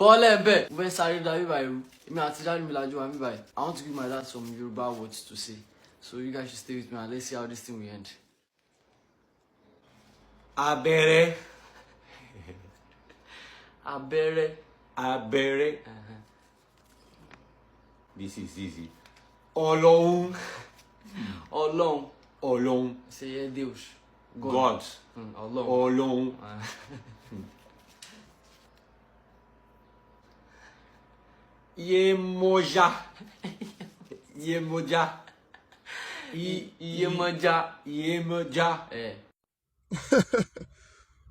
Paul Ebe, when Sari Davi by me at Tijani Milaju and me by. I want to give my dad some Yoruba words to say. So you guys should stay with me and let's see how this thing will end. Abere. Abere. Abere. This is easy. Olong. Olong. Olong. Say Deus. God. Olong. Olong. Yemoja. Yemoja. Yemoja. Yemoja.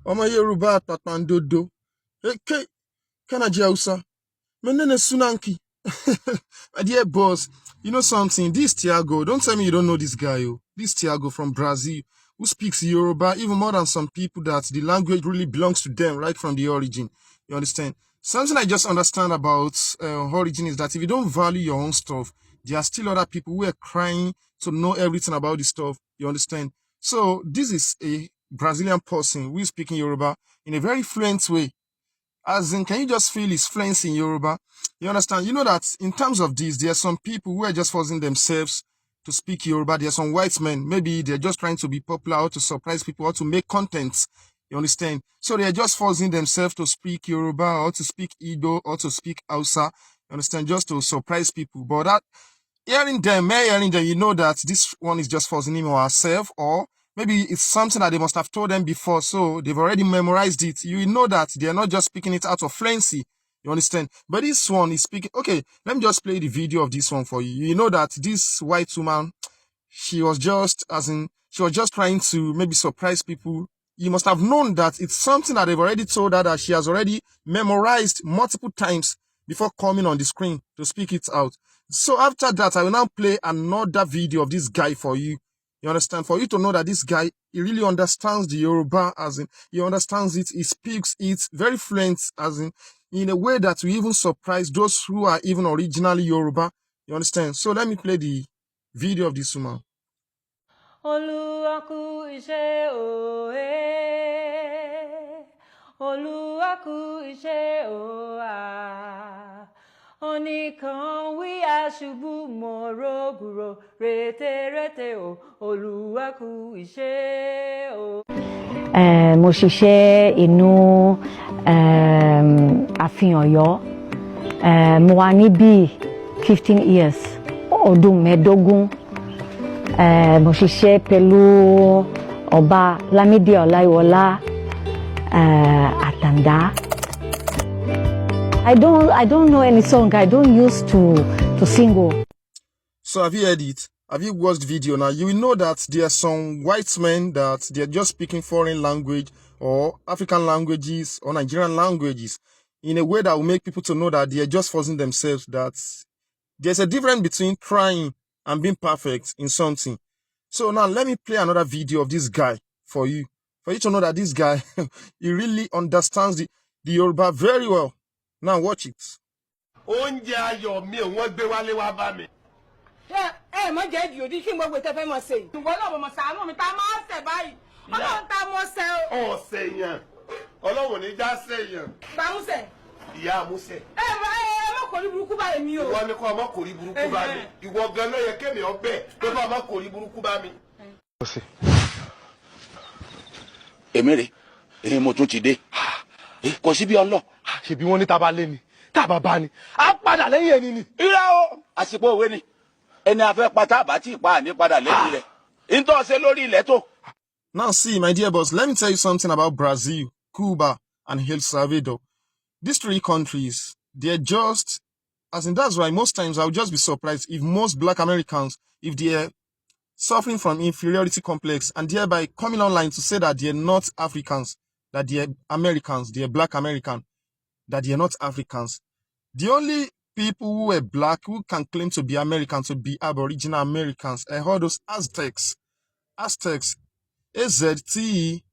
Ọmọ Yorùbá tatandodo. Eke Kanaji Hausa. Menene Sunanki. My dear boss, you know something? This Thiago, don't tell me you don't know this guy. Oh. This Thiago from Brazil, who speaks Yoruba even more than some people that the language really belongs to them right from the origin. You understand? Something I just understand about origin is that if you don't value your own stuff, there are still other people who are crying to know everything about this stuff. You understand? So this is a Brazilian person who is speaking Yoruba in a very fluent way. As in, can you just feel his fluency in Yoruba? You understand? You know that in terms of this, there are some people who are just forcing themselves to speak Yoruba. There are some white men. Maybe they're just trying to be popular or to surprise people or to make content. You understand? So they're just forcing themselves to speak Yoruba or to speak Ido or to speak Hausa. You understand? Just to surprise people. But that hearing them, you know that this one is just forcing him or herself, or maybe it's something that they must have told them before, so they've already memorized it. You know that they're not just speaking it out of fluency. You understand? But this one is speaking. Okay, let me just play the video of this one for you. You know that this white woman, she was just trying to maybe surprise people. You must have known that it's something that they've already told her that she has already memorized multiple times before coming on the screen to speak it out. So after that, I will now play another video of this guy for you. You understand? For you to know that this guy, he really understands the Yoruba, as in, he understands it, he speaks it very fluent, as in a way that will even surprise those who are even originally Yoruba. You understand? So let me play the video of this woman. Oluwaku ise oe, Oluwaku ise oa. Onikan wi asubu moroguro rete o Oluwaku ise o. Mo ṣiṣẹ́ inú ààfin Ọ̀yọ́. Mo wà níbí 15 years. Ọdún mẹ́ẹ̀dógún. Mo ṣiṣẹ́ pẹ̀lú Ọba Lámídì Ọláyíwọlá Àtàndá. I don't know any song. I don't use to sing. So have you heard it? Have you watched the video now? You will know that there are some white men that they're just speaking foreign language or African languages or Nigerian languages in a way that will make people to know that they're just forcing themselves, that there's a difference between trying and being perfect in something. So now let me play another video of this guy for you to know that this guy, he really understands the Yoruba very well. Now watch it. Oúnjẹ ayọ̀ mi wọ́n gbé wálé wá bá mi. Má jẹ́ ìdí òdì kí n gbogbo ìtẹ́fẹ́ mọ̀ ṣe. Ìwọ náà mọ̀ ṣàánú mi, ta máa ṣẹ̀ báyìí. Ọlọ́run ta mọ̀ ṣẹ̀ o. Ọ̀sẹ̀ yẹn. Ọlọ́run ní já ṣẹ̀ yẹn. Gbàmúṣẹ̀. Ìyá àmúṣẹ̀. Má kò rí burúkú báyìí mi o. Ìwọ ni kò ọmọ kò rí burúkú bá mi. Ìwọ gan ló yẹ kémi ọbẹ̀ pé kò ọmọ kò rí burúkú bá mi. Èmi rè é, mo tún ti dé. Kò sí bí ọlọ́. Ṣebí wọ́n ní tá bá lé ni, tá bá bá ni, á padà lẹ́yìn ẹni ni. Irá o, àsìkò òwe ni. Ẹni afẹ́ pátá àbá tí ìpa àní padà lẹ́yìn rẹ̀. Ìtọ́ ṣe lórí ilẹ̀ tó. Now see, my dear boss, let me tell you something about Brazil, Cuba, and El Salvador. These three countries, they're just, as in that's why most times I would just be surprised if most black Americans, if they're suffering from inferiority complex and thereby coming online to say that they're not Africans, that they're Americans, they're black American, that they're not Africans. The only people who are black who can claim to be Americans, to be Aboriginal Americans, are all those Aztecs, A-Z-T-E-C-S,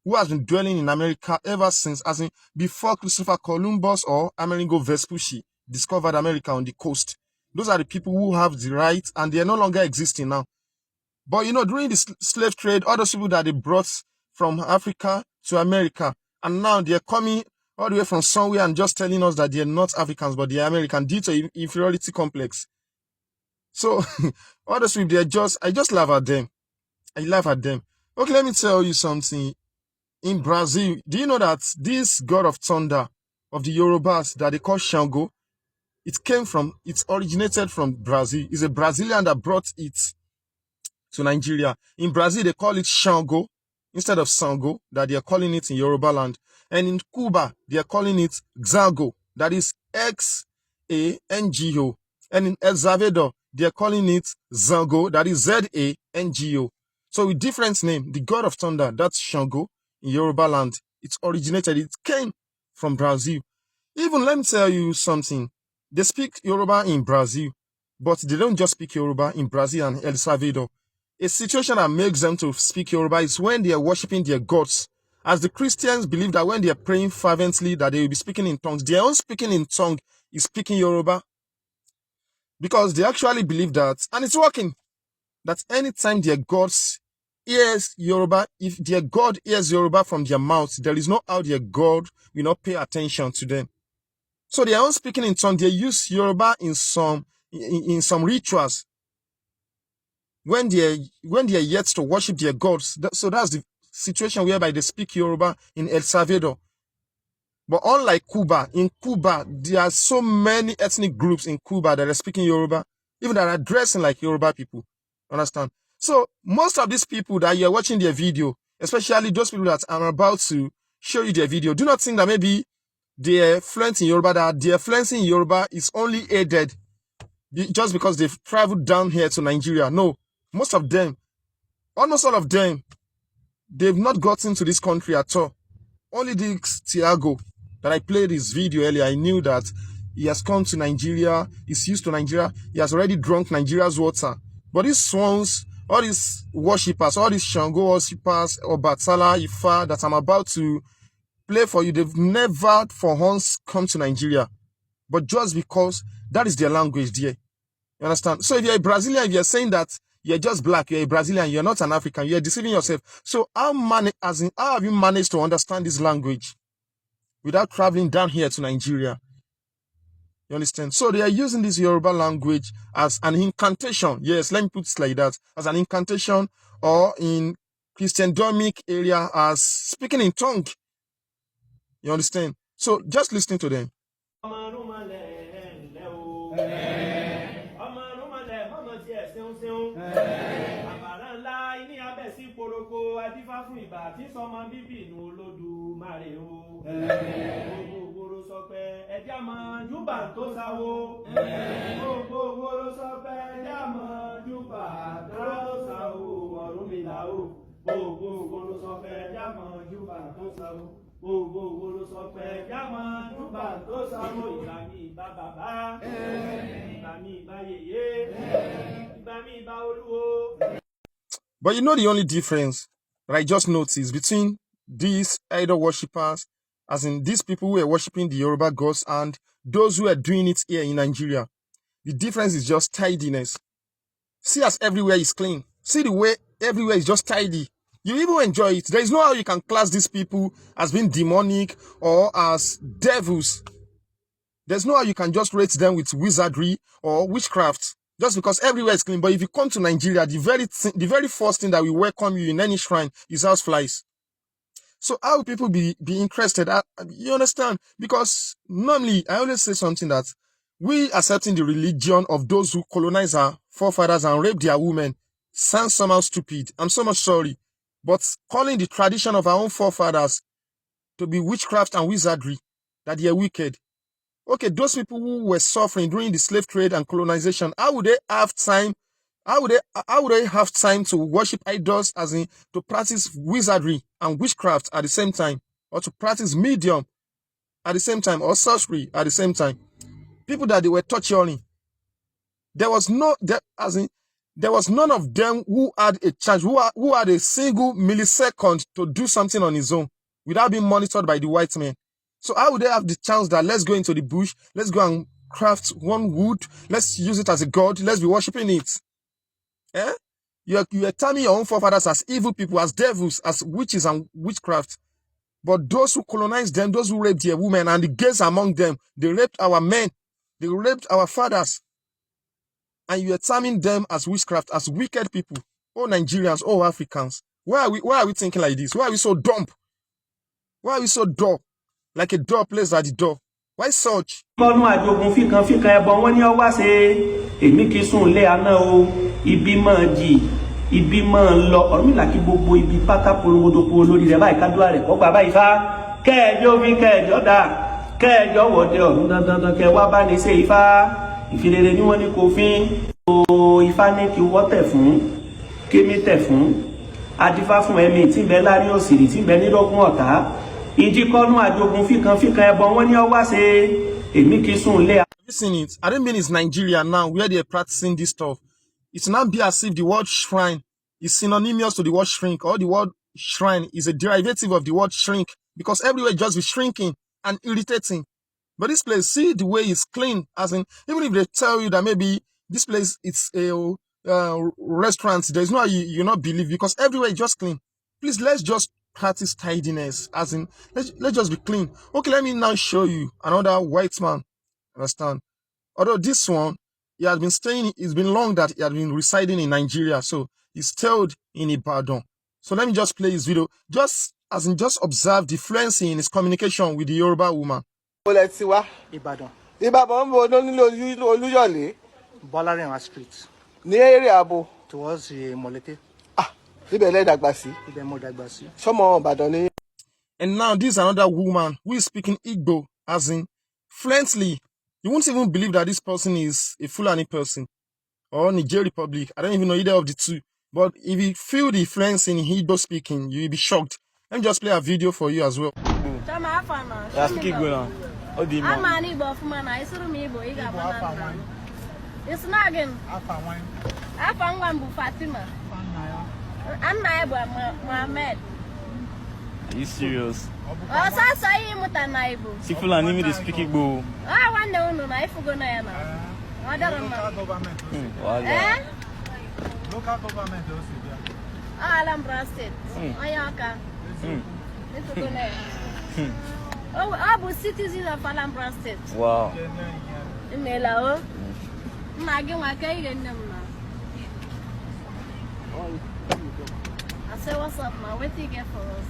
who has been dwelling in America ever since, as in before Christopher Columbus or Amerigo Vespucci discovered America on the coast. Those are the people who have the right, and they are no longer existing now. But you know, during the slave trade, all those people that they brought from Africa to America, and now they're coming all the way from somewhere and just telling us that they're not Africans, but they're American due to inferiority complex. So all those people, I just laugh at them. I laugh at them. Okay, let me tell you something. In Brazil, do you know that this god of thunder of the Yorubas that they call Shango, it originated from Brazil. It's a Brazilian that brought it to Nigeria. In Brazil, they call it Shango instead of Sango, that they are calling it in Yoruba land. And in Cuba, they are calling it Xango, that is Xango. And in El Salvador, they are calling it Zango, that is Zango. So with different name, the god of thunder, that's Shango in Yoruba land. It came from Brazil. Even let me tell you something. They speak Yoruba in Brazil, but they don't just speak Yoruba in Brazil and El Salvador. A situation that makes them to speak Yoruba is when they are worshiping their gods. As the Christians believe that when they are praying fervently that they will be speaking in tongues, their own speaking in tongue is speaking Yoruba. Because they actually believe that, and it's working, that anytime their gods hears Yoruba, if their God hears Yoruba from their mouth, there is no how their God will not pay attention to them. So their own speaking in tongue, they use Yoruba in some rituals when they are yet to worship their gods. So that's the situation whereby they speak Yoruba in El Salvador. But unlike Cuba, in Cuba, there are so many ethnic groups in Cuba that are speaking Yoruba, even that are dressing like Yoruba people. Understand? So most of these people that you're watching their video, especially those people that I'm about to show you their video, do not think that maybe they're fluent in Yoruba, that their fluency in Yoruba is only aided just because they've traveled down here to Nigeria. No, most of them, almost all of them, they've not gotten to this country at all. Only this Tiago that I played his video earlier, I knew that he has come to Nigeria, he's used to Nigeria, he has already drunk Nigeria's water. But these swans, all these worshippers, all these Shango worshippers, or Batala, Ifa, that I'm about to play for you, they've never for once come to Nigeria. But just because that is their language there. You understand? So if you're a Brazilian, if you're saying that you're just black, you're a Brazilian, you're not an African, you're deceiving yourself. So how have you managed to understand this language without traveling down here to Nigeria? You understand? So they are using this Yoruba language as an incantation. Yes, let me put it like that. As an incantation, or in Christendemic area as speaking in tongue. You understand? So just listening to them. But you know the only difference that I just noticed between these idol worshippers, as in these people who are worshipping the Yoruba gods, and those who are doing it here in Nigeria. The difference is just tidiness. See as everywhere is clean. See the way everywhere is just tidy. You even enjoy it. There is no how you can class these people as being demonic or as devils. There's no how you can just rate them with wizardry or witchcraft just because everywhere is clean. But if you come to Nigeria, the very first thing that will welcome you in any shrine is houseflies. So how will people be interested? You understand? Because normally I always say something that we accepting the religion of those who colonize our forefathers and rape their women sounds somehow stupid. I'm so much sorry. But calling the tradition of our own forefathers to be witchcraft and wizardry, that they are wicked. Okay, those people who were suffering during the slave trade and colonization, how would they have time? How would they have time to worship idols, as in to practice wizardry and witchcraft at the same time, or to practice medium at the same time, or sorcery at the same time? People that they were torturing, there was none of them who had a chance, who had a single millisecond to do something on his own without being monitored by the white men. So how would they have the chance that let's go into the bush, let's go and craft one wood, let's use it as a god, let's be worshiping it? Eh? You are terming your own forefathers as evil people, as devils, as witches and witchcraft. But those who colonized them, those who raped their women, and the gays among them, they raped our men, they raped our fathers. And you are terming them as witchcraft, as wicked people. Oh, Nigerians, oh, Africans. Why are we thinking like this? Why are we so dumb? Why are we so dull? Like a door placed at the door. Why such? Kọ́nú àjogún fíkan ẹbọ wọn ní ọwá ṣe èmi kì í sùn lé àná o ibi máa jì ibi máa lọ Ọ̀rúnmìlà kí gbogbo ibi pátá porongodopo lórí rẹ̀ báyìí kádùá rẹ̀ kọ́ gbà báyìí fá kẹ́ẹ̀jọ́ fi kẹ́ẹ̀jọ́ dà kẹ́ẹ̀jọ́ wọ̀dẹ ọ̀run dandan kẹ́ wá bá ní ṣe ifá ìfìrere ni wọ́n ní kò fín o ifá ní kí wọ́ tẹ̀ fún kémi tẹ̀ fún adífá fún ẹ̀mí tí ń bẹ láàrin òsìrì tí ń bẹ nídọ́gbọ̀n ọ̀tá ìdí kọ́nú àjogún fíkan ẹbọ wọn ní ọwá ṣe èmi kì í sùn lé. Have you seen it? I don't mean it's Nigeria now where they're practicing this stuff. It's not be as if the word shrine is synonymous to the word shrink, or the word shrine is a derivative of the word shrink, because everywhere just be shrinking and irritating. But this place, see the way it's clean, as in, even if they tell you that maybe this place it's a restaurant, there's no you not believe, because everywhere is just clean. Please, let's just practice tidiness, as in, let's just be clean. Okay, let me now show you another white man. Understand? Although this one, he has been staying, it's been long that he has been residing in Nigeria, so he's stayed in Ibadan. So let me just play his video, just as in, just observe the fluency in his communication with the Yoruba woman. Ìbàdàn. Ìbàdàn ń bo nílò Olúyọ̀lé Bọ́lárìnwá street. ní èrè ààbò. Towards Mọ̀lété. Ibẹ̀ lẹ́ dàgbà sí. Ibẹ̀ mo dàgbà sí. Sọ́mọ Ìbàdàn ni. And now this is another woman who is speaking Igbo, as in, fluently. You won't even believe that this person is a Fulani person or Niger Republic. I don't even know either of the two. But if you feel the fluency in Igbo speaking, you'll be shocked. Let me just play a video for you as well. Yeah, speak Igbo now. How do you know? I'm an Igbo from an Igbo. It's not again. I found one Fatima. I'm Mohammed. Are you serious? Oh, so say you muta naibu. Si Fulani me dey speak Igbo. I want to know if you go na yana. Local government. Eh? Local government also. Alambra State. Oyaka. If you go na. Oh, I'm citizen of Alambra State. Wow. Imela o. Magi wa kai ganna na. I say what's up now? What do you get for us?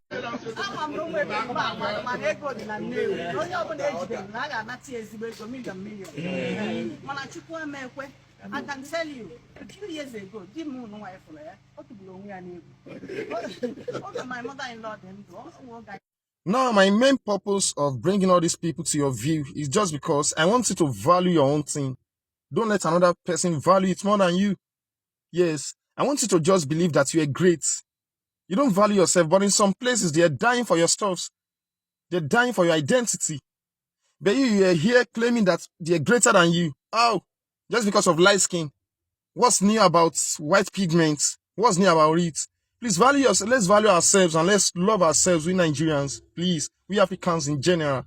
I can tell you, a few years ago, didn't move no wife for her. Okay, my mother-in-law then go. Now, my main purpose of bringing all these people to your view is just because I want you to value your own thing. Don't let another person value it more than you. Yes, I want you to just believe that you are great. You don't value yourself, but in some places, they are dying for your stuffs. They're dying for your identity. But you are here claiming that they're greater than you. Oh, just because of light skin. What's new about white pigments? What's new about it? Please value yourself. Let's value ourselves and let's love ourselves, we Nigerians. Please, we Africans in general.